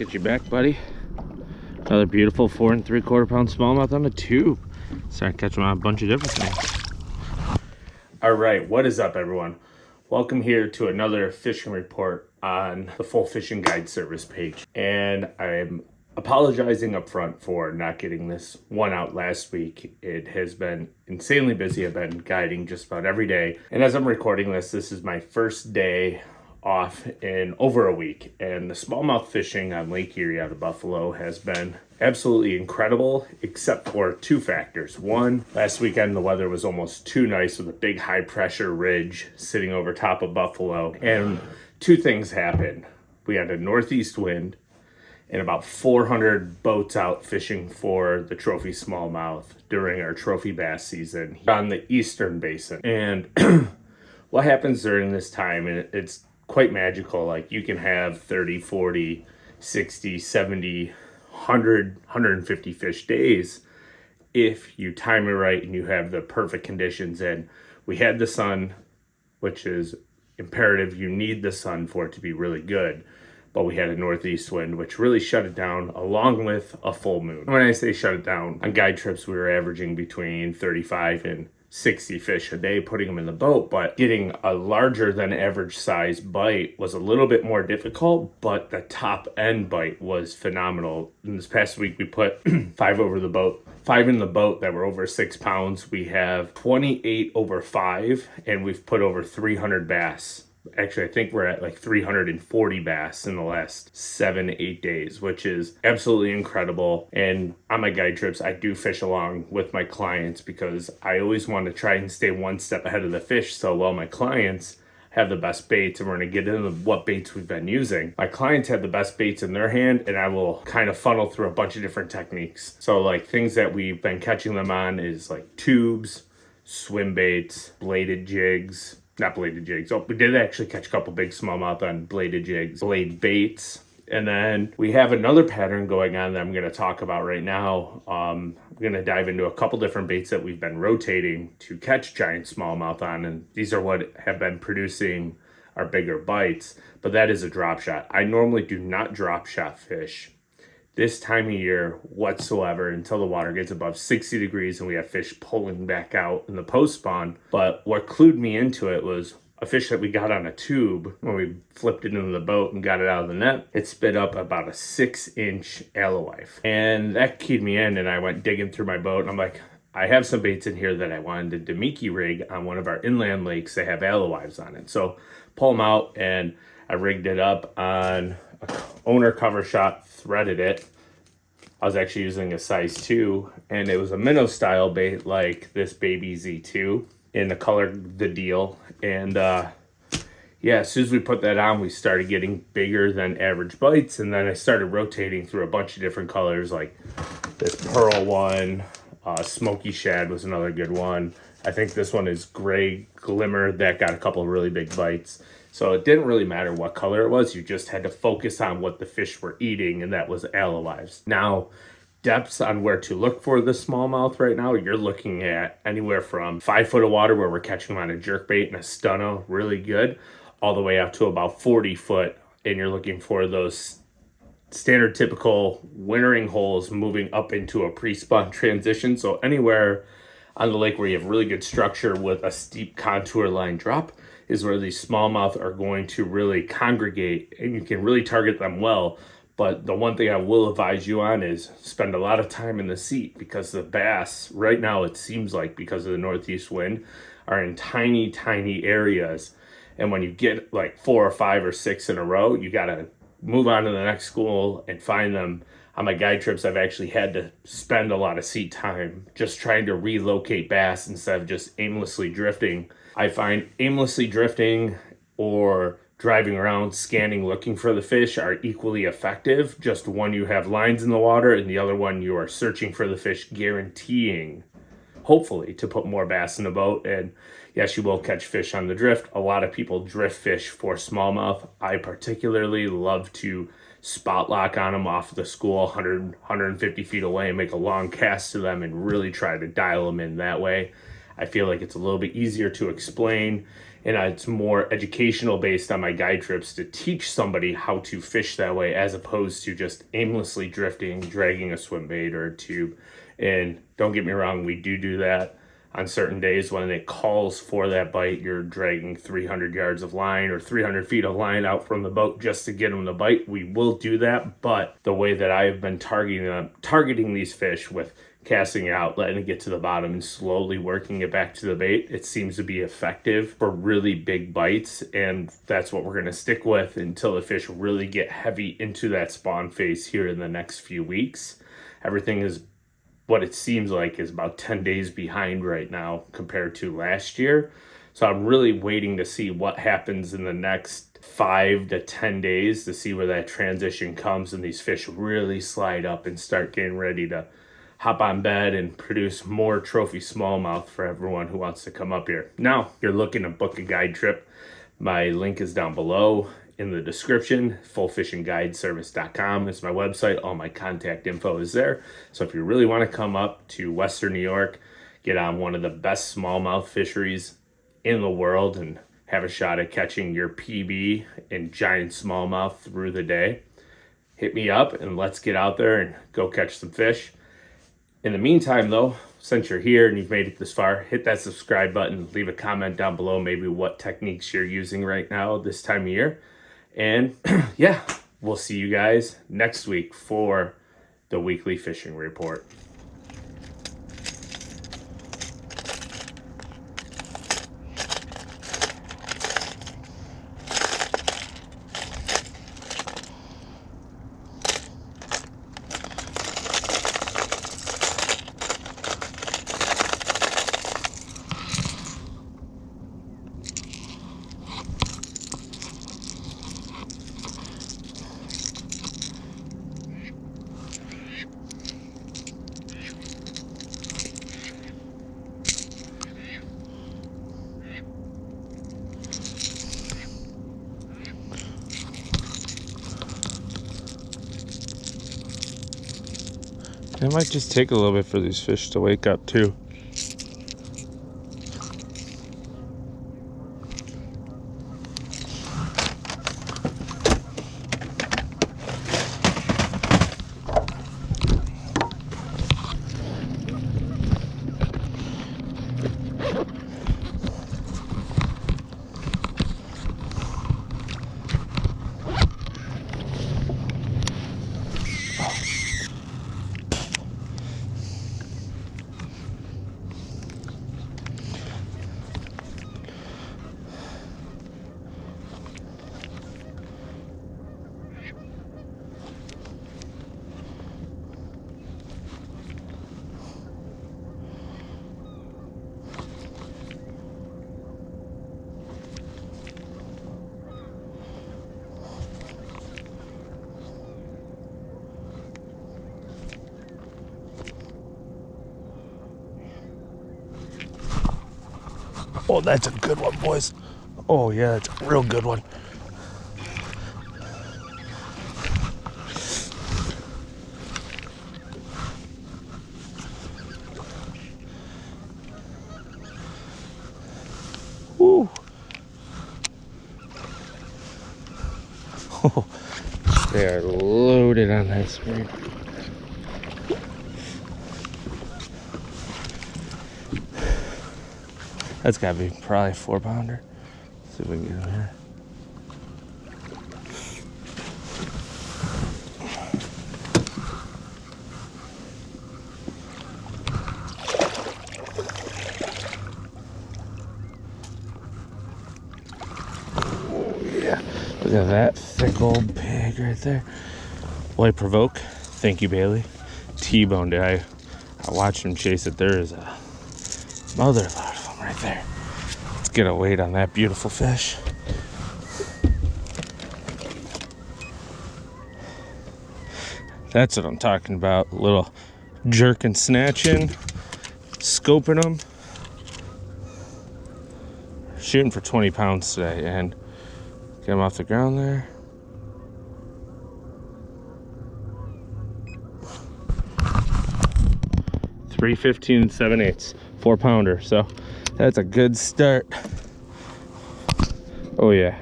Get you back, buddy. Another beautiful 4 3/4 pound smallmouth on a tube. Starting to catch them on a bunch of different things. All right, what is up, everyone? Welcome here to another fishing report on the Full Fishing Guide service page. And I'm apologizing up front for not getting this one out last week. It has been insanely busy. I've been guiding just about every day. And as I'm recording this is my first day off in over a week, and the smallmouth fishing on Lake Erie out of Buffalo has been absolutely incredible, except for two factors. One, last weekend the weather was almost too nice with a big high pressure ridge sitting over top of Buffalo, and two things happened. We had a northeast wind and about 400 boats out fishing for the trophy smallmouth during our trophy bass season on the eastern basin. And what happens during this time, and it's quite magical. Like, you can have 30, 40, 60, 70, 100, 150 fish days if you time it right and you have the perfect conditions. And we had the sun, which is imperative. You need the sun for it to be really good. But we had a northeast wind, which really shut it down, along with a full moon. When I say shut it down, on guide trips, we were averaging between 35 and 60 fish a day, putting them in the boat, but getting a larger than average size bite was a little bit more difficult, but the top end bite was phenomenal. In this past week, we put five in the boat that were over 6 pounds. We have 28 over 5, and we've put over 300 bass. Actually, I think we're at like 340 bass in the last 7-8 days, which is absolutely incredible. And on my guide trips, I do fish along with my clients because I always want to try and stay one step ahead of the fish. So while my clients have the best baits, and we're going to get into what baits we've been using, my clients have the best baits in their hand, and I will kind of funnel through a bunch of different techniques. So like things that we've been catching them on is like tubes, swim baits, bladed jigs. Not bladed jigs. Oh, we did actually catch a couple big smallmouth on bladed jigs, blade baits. And then we have another pattern going on that I'm going to talk about right now. I'm going to dive into a couple different baits that we've been rotating to catch giant smallmouth on. And these are what have been producing our bigger bites. But that is a drop shot. I normally do not drop shot fish this time of year whatsoever until the water gets above 60 degrees and we have fish pulling back out in the post spawn. But what clued me into it was a fish that we got on a tube when we flipped it into the boat and got it out of the net. It spit up about a 6-inch alewife, and that keyed me in, and I went digging through my boat, and I'm like, I have some baits in here that I wanted to Demiki rig on one of our inland lakes that have alewives on it. So pull them out, and I rigged it up on owner cover shot, threaded it. I was actually using a size 2, and it was a minnow style bait like this baby Z2 in the color The Deal. And yeah, as soon as we put that on, we started getting bigger than average bites, and then I started rotating through a bunch of different colors, like this pearl one, smoky shad was another good one. I think this one is gray glimmer that got a couple of really big bites. So it didn't really matter what color it was. You just had to focus on what the fish were eating, and that was alewives. Now, depths on where to look for the smallmouth right now, you're looking at anywhere from 5 foot of water where we're catching them on a jerkbait and a stunner, really good, all the way up to about 40 foot, and you're looking for those standard typical wintering holes moving up into a pre-spawn transition. So anywhere on the lake where you have really good structure with a steep contour line drop is where these smallmouth are going to really congregate, and you can really target them well. But the one thing I will advise you on is spend a lot of time in the seat, because the bass right now, it seems like because of the northeast wind, are in tiny, tiny areas. And when you get like 4 or 5 or 6 in a row, you got to move on to the next school and find them. On my guide trips, I've actually had to spend a lot of seat time just trying to relocate bass instead of just aimlessly drifting. I find aimlessly drifting or driving around, scanning, looking for the fish are equally effective. Just one, you have lines in the water, and the other one, you are searching for the fish, guaranteeing, hopefully, to put more bass in the boat. And yes, you will catch fish on the drift. A lot of people drift fish for smallmouth. I particularly love to spot lock on them off the school 100, 150 feet away and make a long cast to them and really try to dial them in that way. I feel like it's a little bit easier to explain, and it's more educational based on my guide trips to teach somebody how to fish that way, as opposed to just aimlessly drifting, dragging a swim bait or a tube. And don't get me wrong, we do that on certain days when it calls for that bite. You're dragging 300 yards of line or 300 feet of line out from the boat just to get them to bite. We will do that, but the way that I have been targeting these fish with casting it out, letting it get to the bottom, and slowly working it back to the bait, it seems to be effective for really big bites, and that's what we're going to stick with until the fish really get heavy into that spawn phase here in the next few weeks. Everything is what it seems like is about 10 days behind right now compared to last year. So I'm really waiting to see what happens in the next 5 to 10 days to see where that transition comes and these fish really slide up and start getting ready to hop on bed and produce more trophy smallmouth for everyone who wants to come up here. Now, if you're looking to book a guide trip, my link is down below in the description. Fullfishingguideservice.com is my website. All my contact info is there. So if you really want to come up to Western New York, get on one of the best smallmouth fisheries in the world and have a shot at catching your PB and giant smallmouth through the day, hit me up and let's get out there and go catch some fish. In the meantime, though, since you're here and you've made it this far, hit that subscribe button, leave a comment down below, maybe what techniques you're using right now this time of year. And yeah, we'll see you guys next week for the weekly fishing report. It might just take a little bit for these fish to wake up too. Oh, that's a good one, boys. Oh, yeah, that's a real good one. Woo. Oh, they are loaded on that screen. That's gotta be probably a 4-pounder. See if we can get him here. Oh yeah, look at that thick old pig right there. Boy, provoke. Thank you, Bailey. T-boned it. I watched him chase it. There is a mother load of them right there. Let's get a weight on that beautiful fish. That's what I'm talking about. A little jerk and snatching, scoping them. Shooting for 20 pounds today and get them off the ground there. .315 7/8, 4-pounder. So That's a good start. Oh yeah.